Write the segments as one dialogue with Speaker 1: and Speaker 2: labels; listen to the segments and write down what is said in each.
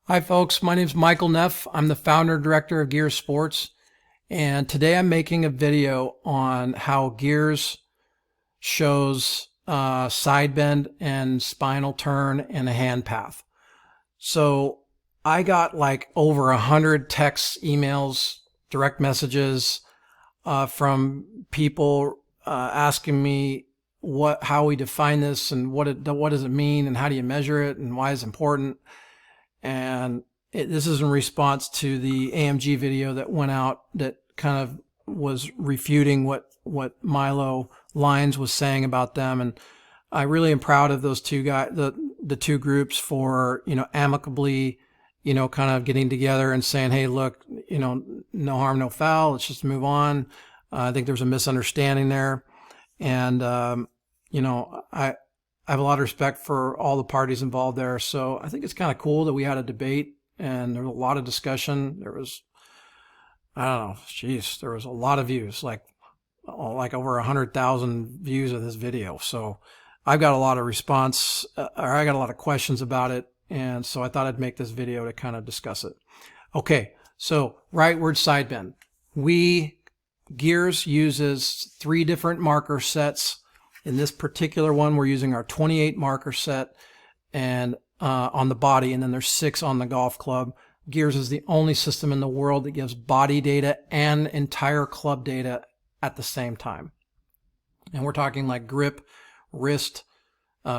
Speaker 1: Hi folks, my name is Michael Neff. I'm the founder and director of Gears Sports, and today I'm making a video on how Gears shows side bend and spinal turn and a hand path. So I got like over 100 texts, emails, direct messages from people asking me how we define this and what does it mean and how do you measure it and why it's important. And this is in response to the AMG video that went out that kind of was refuting what Milo Lines was saying about them. And I really am proud of those two guys, the two groups for, amicably, kind of getting together and saying, hey, look, no harm, no foul. Let's just move on. I think there was a misunderstanding there. And, I have a lot of respect for all the parties involved there. So I think it's kind of cool that we had a debate and there was a lot of discussion. There was, I don't know, there was a lot of views, like over 100,000 views of this video. So I've got a lot of I got a lot of questions about it. And so I thought I'd make this video to kind of discuss it. Okay. So rightward side bend. Gears uses 3 different marker sets. In this particular one, we're using our 28 marker set and on the body, and then there's 6 on the golf club. Gears is the only system in the world that gives body data and entire club data at the same time. And we're talking like grip, wrist,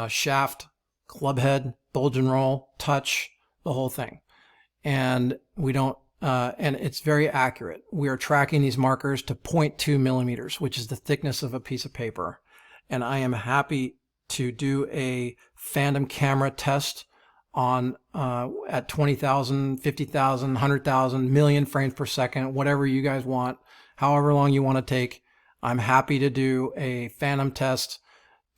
Speaker 1: shaft, club head, bulge and roll, touch, the whole thing. And and it's very accurate. We are tracking these markers to 0.2 millimeters, which is the thickness of a piece of paper. And I am happy to do a Phantom camera test on at 20,000, 50,000, 100,000, million frames per second, whatever you guys want, however long you want to take. I'm happy to do a Phantom test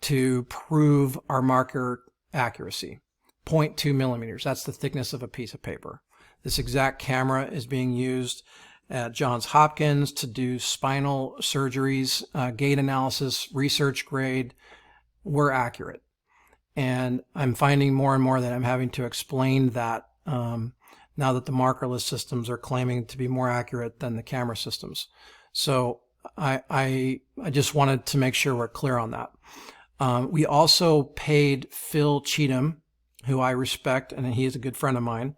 Speaker 1: to prove our marker accuracy. 0.2 millimeters, that's the thickness of a piece of paper. This exact camera is being used at Johns Hopkins to do spinal surgeries, gait analysis, research grade. We're accurate. And I'm finding more and more that I'm having to explain that now that the markerless systems are claiming to be more accurate than the camera systems. So I just wanted to make sure we're clear on that. We also paid Phil Cheatham, who I respect, and he is a good friend of mine.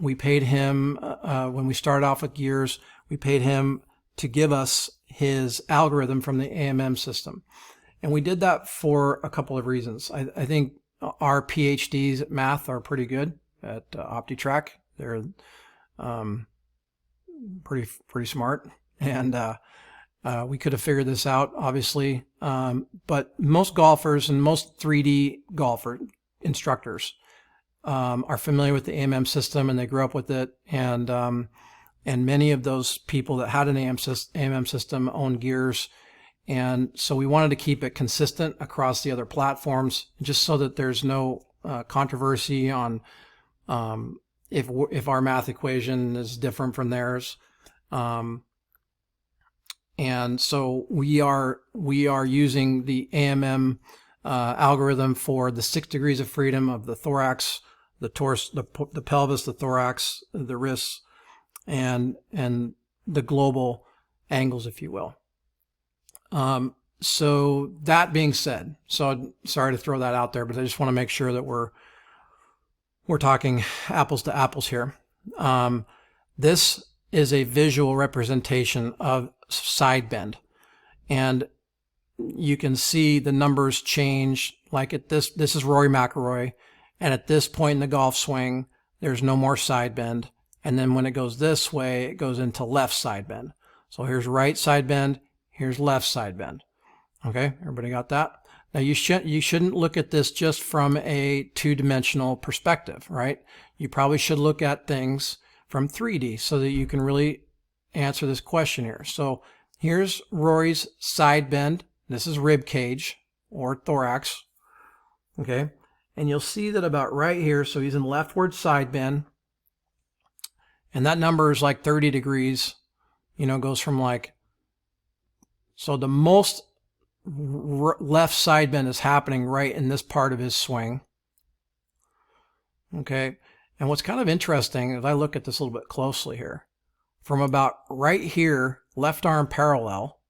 Speaker 1: We paid him, when we started off with Gears, we paid him to give us his algorithm from the AMM system. And we did that for a couple of reasons. I think our PhDs at math are pretty good at OptiTrack. They're pretty smart. And we could have figured this out, obviously. But most golfers and most 3D golfer instructors are familiar with the AMM system and they grew up with it, and many of those people that had an AMM system own Gears, and so we wanted to keep it consistent across the other platforms, just so that there's no controversy on if our math equation is different from theirs, and so we are using the AMM algorithm for the 6 degrees of freedom of the thorax, the torso, the pelvis, the thorax, the wrists, and the global angles, if you will. So that being said, so sorry to throw that out there, but I just want to make sure that we're talking apples to apples here. This is a visual representation of side bend, and you can see the numbers change. Like at this is Rory McIlroy. And at this point in the golf swing, there's no more side bend. And then when it goes this way, it goes into left side bend. So here's right side bend. Here's left side bend. Okay, everybody got that? Now you shouldn't look at this just from a 2-dimensional perspective, right? You probably should look at things from 3D so that you can really answer this question here. So here's Rory's side bend. This is rib cage or thorax. Okay. And you'll see that about right here, so he's in leftward side bend, and that number is like 30 degrees, goes from so the most left side bend is happening right in this part of his swing. Okay. And what's kind of interesting, if I look at this a little bit closely here, from about right here, left arm parallel,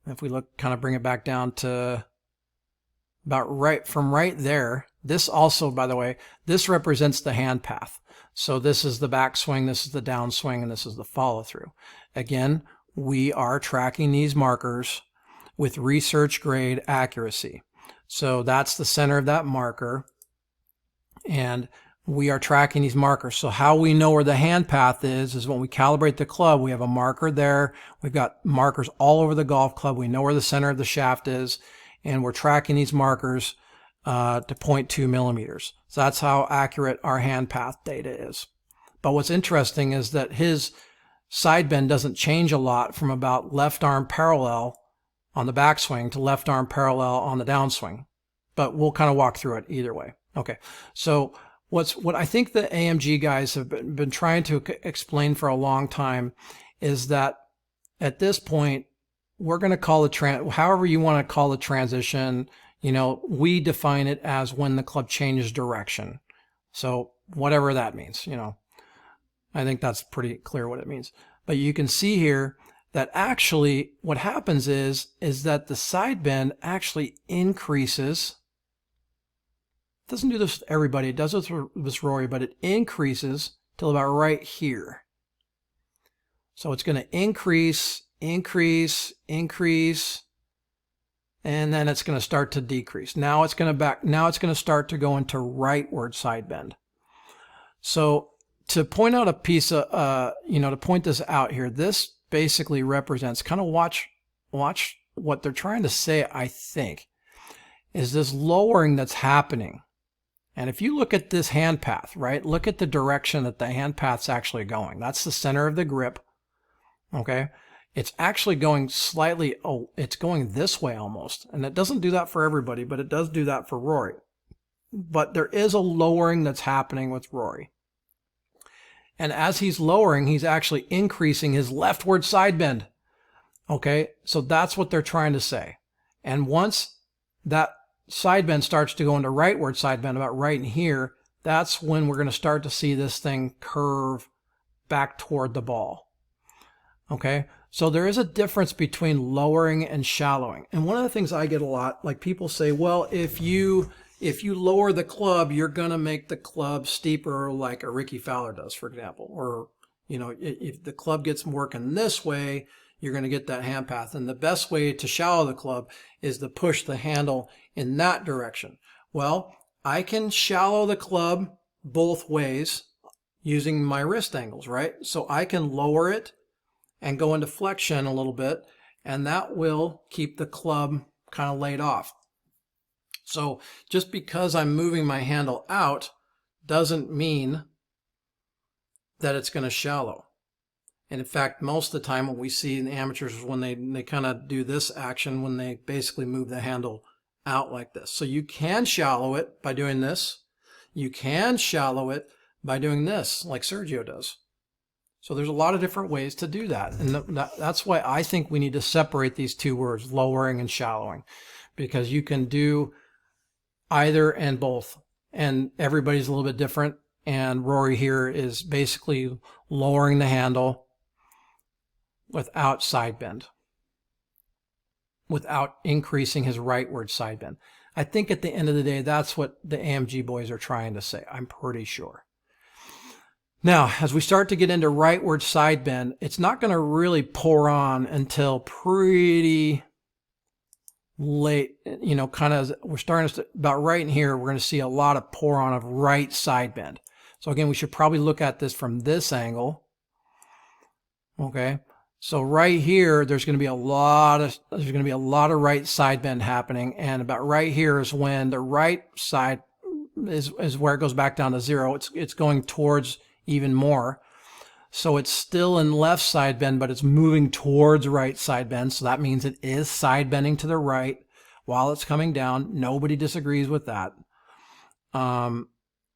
Speaker 1: if we look, kind of bring it back down to about right, from right there, this also, by the way, this represents the hand path. So this is the backswing, this is the downswing, and this is the follow through. Again, we are tracking these markers with research grade accuracy. So that's the center of that marker, and we are tracking these markers. So how we know where the hand path is when we calibrate the club, we have a marker there. We've got markers all over the golf club. We know where the center of the shaft is, and we're tracking these markers to 0.2 millimeters. So that's how accurate our hand path data is. But what's interesting is that his side bend doesn't change a lot from about left arm parallel on the backswing to left arm parallel on the downswing. But we'll kind of walk through it either way. Okay, so what I think the AMG guys have been trying to explain for a long time is that at this point, we're going to call it however you want to call the transition. You know, we define it as when the club changes direction. So whatever that means, you know, I think that's pretty clear what it means. But you can see here that actually what happens is that the side bend actually increases. It doesn't do this with everybody. It does with Rory, but it increases till about right here. So it's going to increase, increase, increase, and then it's going to start to decrease. Now it's going to start to go into rightward side bend. So to point out a piece of, to point this out here, this basically represents, kind of watch what they're trying to say, I think, is this lowering that's happening. And if you look at this hand path, right, look at the direction that the hand path's actually going. That's the center of the grip, okay? It's actually going slightly, it's going this way almost. And it doesn't do that for everybody, but it does do that for Rory. But there is a lowering that's happening with Rory. And as he's lowering, he's actually increasing his leftward side bend. Okay, so that's what they're trying to say. And once that side bend starts to go into rightward side bend, about right in here, that's when we're going to start to see this thing curve back toward the ball. Okay, so there is a difference between lowering and shallowing. And one of the things I get a lot, like people say, well, if you lower the club, you're going to make the club steeper like a Ricky Fowler does, for example. Or, you know, if the club gets working this way, you're going to get that hand path. And the best way to shallow the club is to push the handle in that direction. Well, I can shallow the club both ways using my wrist angles, right? So I can lower it and go into flexion a little bit, and that will keep the club kind of laid off. So just because I'm moving my handle out doesn't mean that it's going to shallow. And in fact, most of the time what we see in the amateurs is when they kind of do this action, when they basically move the handle out like this. So you can shallow it by doing this. You can shallow it by doing this, like Sergio does. So there's a lot of different ways to do that. And that's why I think we need to separate these two words, lowering and shallowing, because you can do either and both. And everybody's a little bit different. And Rory here is basically lowering the handle without side bend, without increasing his rightward side bend. I think at the end of the day, that's what the AMG boys are trying to say. I'm pretty sure. Now, as we start to get into rightward side bend, it's not going to really pour on until pretty late, you know, kind of, we're starting to, about right in here, we're going to see a lot of pour on of right side bend. So again, we should probably look at this from this angle. Okay. So right here, there's going to be a lot of right side bend happening. And about right here is when the right side is where it goes back down to zero. It's going towards even more. So it's still in left side bend, but it's moving towards right side bend. So that means it is side bending to the right while it's coming down. Nobody disagrees with that.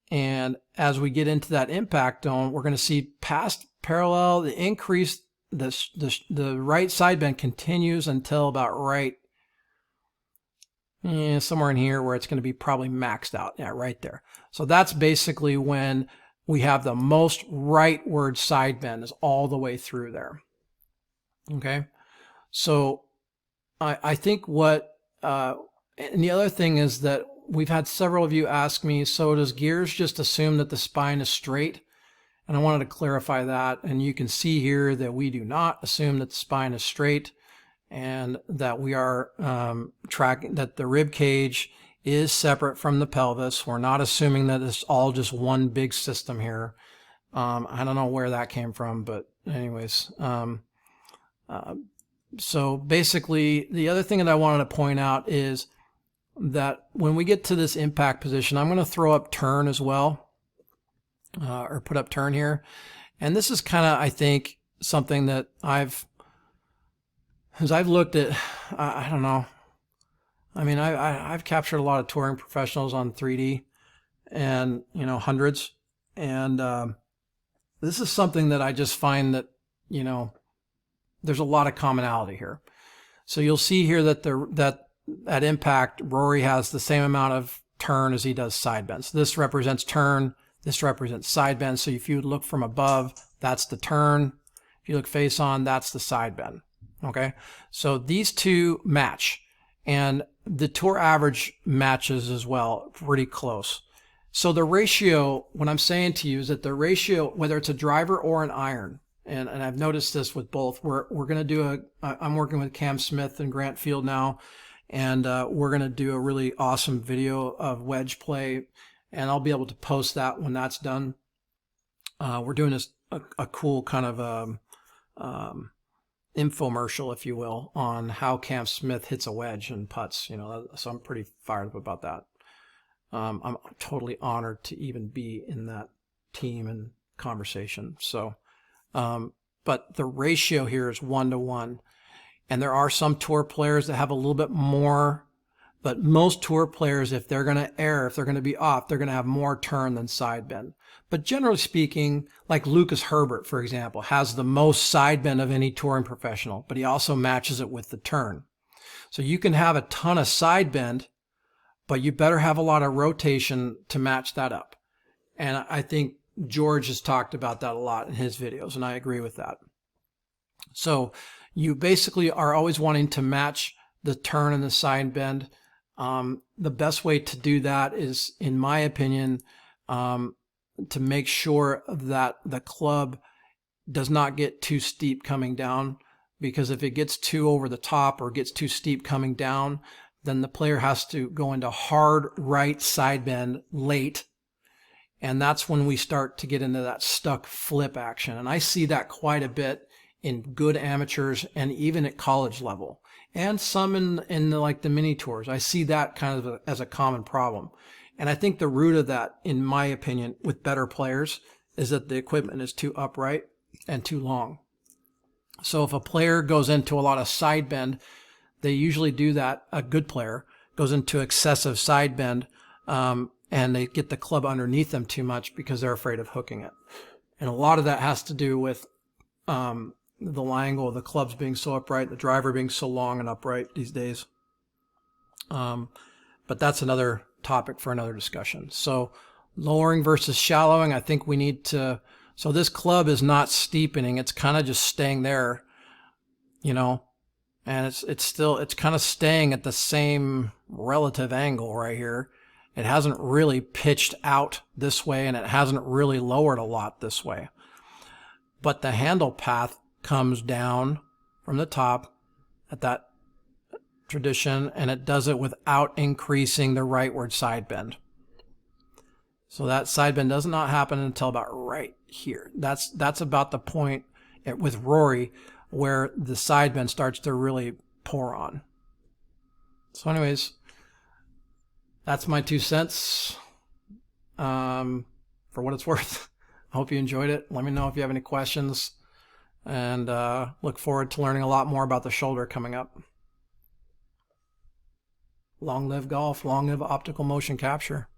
Speaker 1: And as we get into that impact zone, we're going to see past parallel, the increase, the right side bend continues until about right somewhere in here where it's going to be probably maxed out. Yeah, right there. So that's basically when we have the most rightward side bend is all the way through there. Okay. So I think what, and the other thing is that we've had several of you ask me, so does gears just assume that the spine is straight? And I wanted to clarify that. And you can see here that we do not assume that the spine is straight, and that we are tracking that the rib cage is separate from the pelvis. We're not assuming that it's all just one big system here. I don't know where that came from, but anyways. So basically, the other thing that I wanted to point out is that when we get to this impact position, I'm going to throw up turn as well, or put up turn here. And this is kind of, I think, something that as I've looked at, I don't know. I mean, I've captured a lot of touring professionals on 3D, and hundreds. And this is something that I just find that there's a lot of commonality here. So you'll see here that at impact, Rory has the same amount of turn as he does side bend. So this represents turn. This represents side bend. So if you look from above, that's the turn. If you look face on, that's the side bend. Okay, so these two match, and the tour average matches as well, pretty close. So the ratio, what I'm saying to you is that the ratio, whether it's a driver or an iron, and I've noticed this with both, we're going to do I'm working with Cam Smith and Grant Field now, and we're going to do a really awesome video of wedge play, and I'll be able to post that when that's done. We're doing a cool kind of infomercial, if you will, on how Cam Smith hits a wedge and putts, so I'm pretty fired up about that. I'm totally honored to even be in that team and conversation. So, but the ratio here is 1-to-1, and there are some tour players that have a little bit more, but most tour players, if they're going to err, if they're going to be off, they're going to have more turn than side bend. But generally speaking, like Lucas Herbert, for example, has the most side bend of any touring professional, but he also matches it with the turn. So you can have a ton of side bend, but you better have a lot of rotation to match that up. And I think George has talked about that a lot in his videos, and I agree with that. So you basically are always wanting to match the turn and the side bend. The best way to do that is, in my opinion, to make sure that the club does not get too steep coming down, because if it gets too over the top or gets too steep coming down, then the player has to go into hard right side bend late, and that's when we start to get into that stuck flip action. And I see that quite a bit in good amateurs and even at college level, and some in the mini tours. I see that kind of as a common problem. And I think the root of that, in my opinion, with better players, is that the equipment is too upright and too long. So if a player goes into a lot of side bend, they usually do that. A good player goes into excessive side bend, and they get the club underneath them too much because they're afraid of hooking it. And a lot of that has to do with the lie angle of the clubs being so upright, the driver being so long and upright these days. But that's another topic for another discussion. So lowering versus shallowing, I think we need to, so this club is not steepening, it's kind of just staying there, and it's kind of staying at the same relative angle right here. It hasn't really pitched out this way, and it hasn't really lowered a lot this way. But the handle path comes down from the top at that tradition, and it does it without increasing the rightward side bend. So that side bend does not happen until about right here. That's about the point with Rory where the side bend starts to really pour on. So anyways, that's my 2 cents. For what it's worth. I hope you enjoyed it. Let me know if you have any questions, and look forward to learning a lot more about the shoulder coming up. Long live golf, long live optical motion capture.